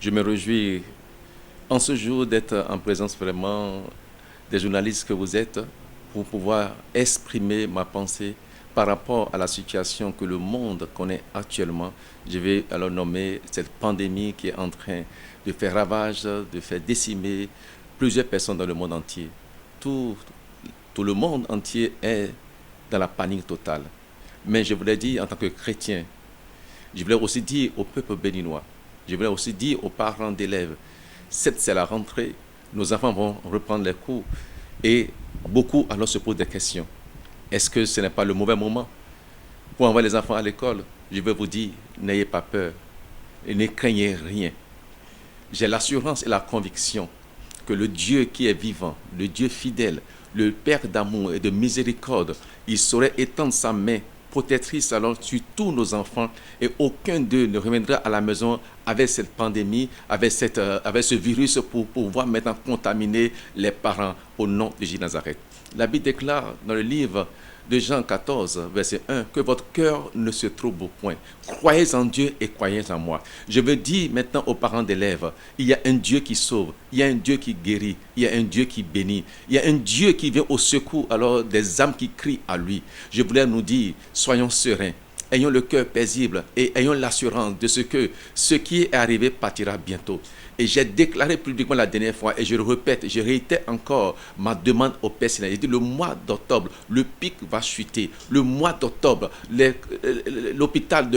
Je me réjouis en ce jour d'être en présence vraiment des journalistes que vous êtes pour pouvoir exprimer ma pensée par rapport à la situation que le monde connaît actuellement. Je vais alors nommer cette pandémie qui est en train de faire ravage, de faire décimer plusieurs personnes dans le monde entier. Tout, tout le monde entier est dans la panique totale. Mais je voulais dire en tant que chrétien, je voulais aussi dire au peuple béninois, je voulais aussi dire aux parents d'élèves, c'est la rentrée, nos enfants vont reprendre les cours et beaucoup alors se posent des questions. Est-ce que ce n'est pas le mauvais moment pour envoyer les enfants à l'école? Je veux vous dire, n'ayez pas peur et ne craignez rien. J'ai l'assurance et la conviction que le Dieu qui est vivant, le Dieu fidèle, le Père d'amour et de miséricorde, il saurait étendre sa main protectrice alors sur tous nos enfants et aucun d'eux ne reviendra à la maison avec cette pandémie, avec ce virus pour pouvoir maintenant contaminer les parents au nom de Jésus de Nazareth. La Bible déclare dans le livre de Jean 14, verset 1, que votre cœur ne se trouble point. Croyez en Dieu et croyez en moi. Je veux dire maintenant aux parents d'élèves, il y a un Dieu qui sauve, il y a un Dieu qui guérit, il y a un Dieu qui bénit, il y a un Dieu qui vient au secours alors des âmes qui crient à lui. Je voulais nous dire, soyons sereins, ayons le cœur paisible et ayons l'assurance de ce qui est arrivé partira bientôt. Et j'ai déclaré publiquement la dernière fois, et je le répète, je réitère encore ma demande au Père Céleste. J'ai dit le mois d'octobre, le pic va chuter. Le mois d'octobre, l'hôpital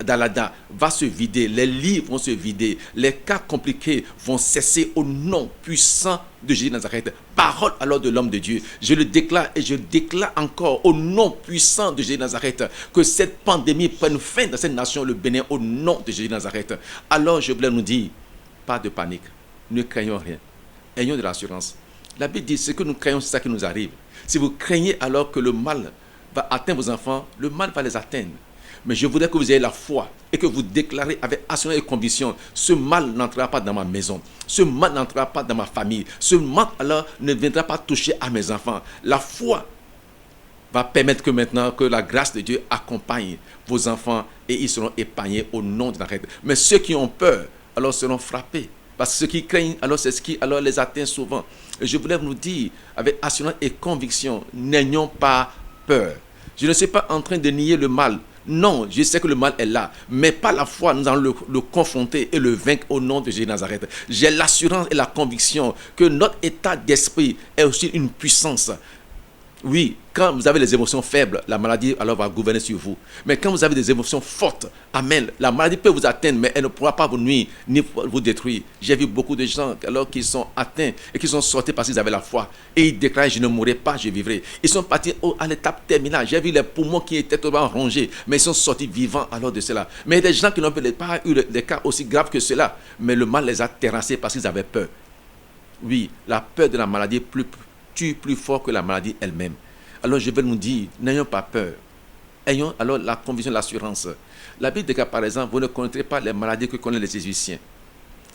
d'Alada va se vider, les lits vont se vider, les cas compliqués vont cesser au nom puissant de Jésus de Nazareth. Parole alors de l'homme de Dieu. Je le déclare et je déclare encore au nom puissant de Jésus de Nazareth que cette pandémie prenne fin dans cette nation, le Bénin, au nom de Jésus de Nazareth. Alors je voulais nous dire, pas de panique, ne craignons rien, ayons de l'assurance. La Bible dit, ce que nous craignons, c'est ça qui nous arrive. Si vous craignez alors que le mal va atteindre vos enfants, le mal va les atteindre. Mais je voudrais que vous ayez la foi et que vous déclarez avec assurance et conviction, ce mal n'entrera pas dans ma maison, ce mal n'entrera pas dans ma famille, ce mal alors ne viendra pas toucher à mes enfants. La foi va permettre que maintenant que la grâce de Dieu accompagne vos enfants et ils seront épargnés au nom de Nazareth. Mais ceux qui ont peur, alors seront frappés. Parce que ceux qui craignent, alors c'est ce qui alors les atteint souvent. Et je voulais vous dire, avec assurance et conviction, n'ayons pas peur. Je ne suis pas en train de nier le mal. Non, je sais que le mal est là. Mais par la foi, nous allons le confronter et le vaincre au nom de Jésus de Nazareth. J'ai l'assurance et la conviction que notre état d'esprit est aussi une puissance. Oui, quand vous avez des émotions faibles, la maladie alors va gouverner sur vous. Mais quand vous avez des émotions fortes, amen, la maladie peut vous atteindre, mais elle ne pourra pas vous nuire ni vous détruire. J'ai vu beaucoup de gens alors qui sont atteints et qui sont sortis parce qu'ils avaient la foi. Et ils déclarent, je ne mourrai pas, je vivrai. Ils sont partis à l'étape terminale. J'ai vu les poumons qui étaient totalement rongés, mais ils sont sortis vivants alors de cela. Mais il y a des gens qui n'ont pas eu des cas aussi graves que cela, mais le mal les a terrassés parce qu'ils avaient peur. Oui, la peur de la maladie tue plus fort que la maladie elle-même. Alors je vais nous dire, n'ayons pas peur. Ayons alors la conviction, l'assurance. La Bible déclare par exemple, vous ne connaîtrez pas les maladies que connaissent les Égyptiens.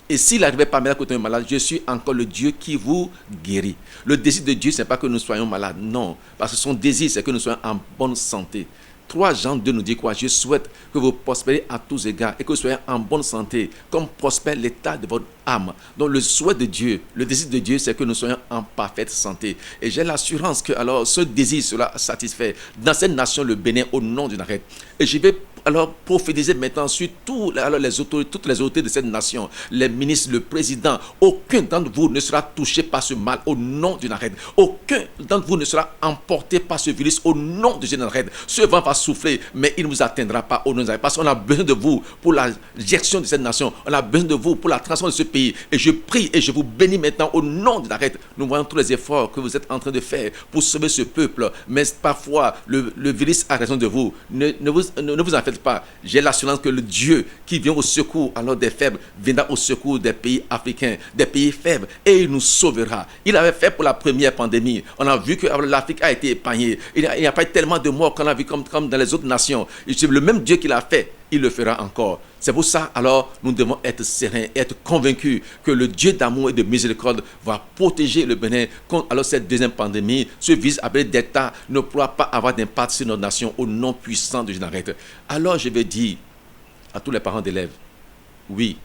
Et s'il n'arrivait pas à me que malade, je suis encore le Dieu qui vous guérit. Le désir de Dieu, ce n'est pas que nous soyons malades, non. Parce que son désir, c'est que nous soyons en bonne santé. 3 Jean 2 nous dit quoi? Je souhaite que vous prospériez à tous égards et que vous soyez en bonne santé, comme prospère l'état de votre âme. Donc le souhait de Dieu, le désir de Dieu, c'est que nous soyons en parfaite santé. Et j'ai l'assurance que alors ce désir sera satisfait dans cette nation, le Bénin, au nom du Nazareth. Et je vais alors prophétiser maintenant sur toutes les autorités de cette nation, les ministres, le président. Aucun d'entre vous ne sera touché par ce mal au nom du Nazareth. Aucun d'entre vous ne sera emporté par ce virus au nom de Nazareth. Ce vent va souffler, mais il ne vous atteindra pas au nom de Nazareth. Parce qu'on a besoin de vous pour la gestion de cette nation. On a besoin de vous pour la transformation de ce pays. Et je prie et je vous bénis maintenant au nom de Nazareth. Nous voyons tous les efforts que vous êtes en train de faire pour sauver ce peuple. Mais parfois, le virus a raison de vous. Ne vous en faites pas. J'ai l'assurance que le Dieu qui vient au secours alors des faibles viendra au secours des pays africains, des pays faibles, et il nous sauvera. Il avait fait pour la première pandémie. On a vu que l'Afrique a été épargnée. Il n'y a pas eu tellement de morts qu'on a vu comme dans les autres nations. Et c'est le même Dieu qui l'a fait. Il le fera encore. C'est pour ça, alors, nous devons être sereins, être convaincus que le Dieu d'amour et de miséricorde va protéger le Bénin contre alors cette deuxième pandémie. Ce virus appelé Delta ne pourra pas avoir d'impact sur notre nation au nom puissant de Nazareth. Alors, je vais dire à tous les parents d'élèves, oui,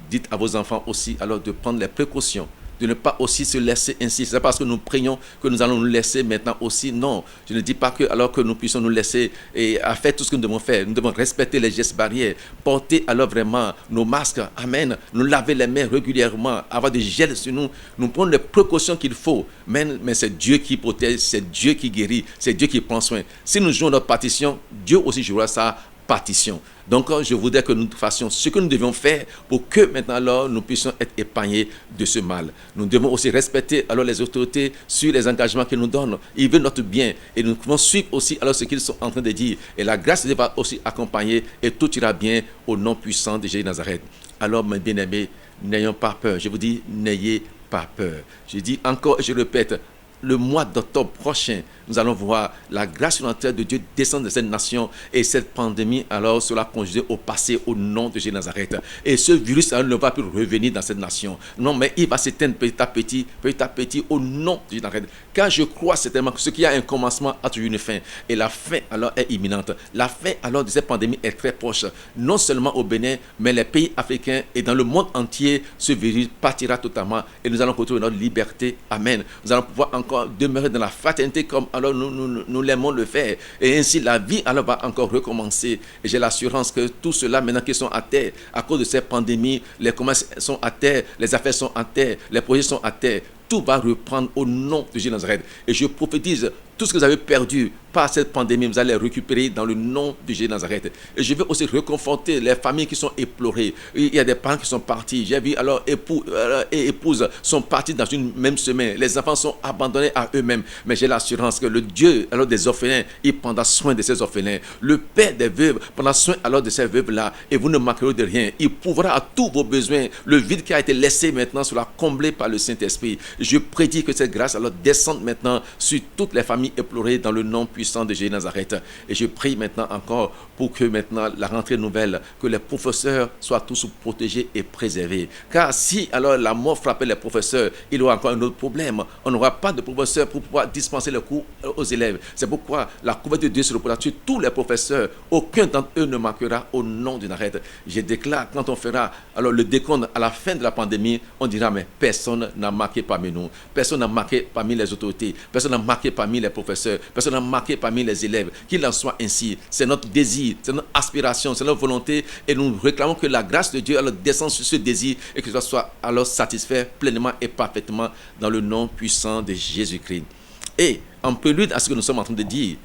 dites à vos enfants aussi alors de prendre les précautions, de ne pas aussi se laisser ainsi. C'est parce que nous prions que nous allons nous laisser maintenant aussi. Non, je ne dis pas que alors que nous puissions nous laisser et à faire tout ce que nous devons faire. Nous devons respecter les gestes barrières, porter alors vraiment nos masques. Amen. Nous laver les mains régulièrement, avoir des gels sur nous. Nous prenons les précautions qu'il faut. Mais c'est Dieu qui protège, c'est Dieu qui guérit, c'est Dieu qui prend soin. Si nous jouons notre partition, Dieu aussi jouera sa partition. Donc, je voudrais que nous fassions ce que nous devions faire pour que maintenant, alors, nous puissions être épargnés de ce mal. Nous devons aussi respecter alors les autorités sur les engagements qu'ils nous donnent. Ils veulent notre bien et nous devons suivre aussi alors ce qu'ils sont en train de dire. Et la grâce de Dieu va aussi accompagner et tout ira bien au nom puissant de Jésus de Nazareth. Alors, mes bien-aimés, n'ayons pas peur. Je vous dis, n'ayez pas peur. Je dis encore et je répète, le mois d'octobre prochain, nous allons voir la grâce surnaturelle de Dieu descendre de cette nation et cette pandémie alors sera conjugée au passé au nom de Jésus de Nazareth. Et ce virus alors, ne va plus revenir dans cette nation. Non, mais il va s'éteindre petit à petit au nom de Jésus de Nazareth. Car je crois certainement que ce qui a un commencement a toujours une fin. Et la fin alors est imminente. La fin alors de cette pandémie est très proche. Non seulement au Bénin, mais les pays africains et dans le monde entier, ce virus partira totalement et nous allons retrouver notre liberté. Amen. Nous allons pouvoir encore demeurer dans la fraternité comme alors nous l'aimons le faire. Et ainsi la vie alors va encore recommencer. Et j'ai l'assurance que tout cela maintenant qui sont à terre, à cause de cette pandémie, les commerces sont à terre, les affaires sont à terre, les projets sont à terre. Tout va reprendre au nom de Jésus de Nazareth. Et je prophétise, tout ce que vous avez perdu par cette pandémie, vous allez récupérer dans le nom de Jésus de Nazareth. Et je veux aussi réconforter les familles qui sont éplorées. Il y a des parents qui sont partis. J'ai vu alors époux et épouses sont partis dans une même semaine. Les enfants sont abandonnés à eux-mêmes. Mais j'ai l'assurance que le Dieu alors des orphelins, il prendra soin de ces orphelins. Le Père des veuves prendra soin alors de ces veuves-là. Et vous ne manquerez de rien. Il pourra à tous vos besoins. Le vide qui a été laissé maintenant sera comblé par le Saint-Esprit. Je prédis que cette grâce alors descende maintenant sur toutes les familles éplorées dans le nom puissant de Jésus de Nazareth. Et je prie maintenant encore pour que maintenant la rentrée nouvelle, que les professeurs soient tous protégés et préservés. Car si alors la mort frappait les professeurs, il y aura encore un autre problème. On n'aura pas de professeurs pour pouvoir dispenser les cours aux élèves. C'est pourquoi la couverture de Dieu se reposera sur tous les professeurs. Aucun d'entre eux ne manquera au nom de Nazareth. Je déclare, quand on fera alors le décompte à la fin de la pandémie, on dira mais personne n'a manqué parmi nous. Personne n'a manqué parmi les autorités. Personne n'a manqué parmi les professeurs. Personne n'a manqué parmi les élèves. Qu'il en soit ainsi. C'est notre désir, c'est notre aspiration, c'est notre volonté. Et nous réclamons que la grâce de Dieu alors descende sur ce désir et que ce soit alors satisfait pleinement et parfaitement dans le nom puissant de Jésus-Christ. Et en prélude à ce que nous sommes en train de dire,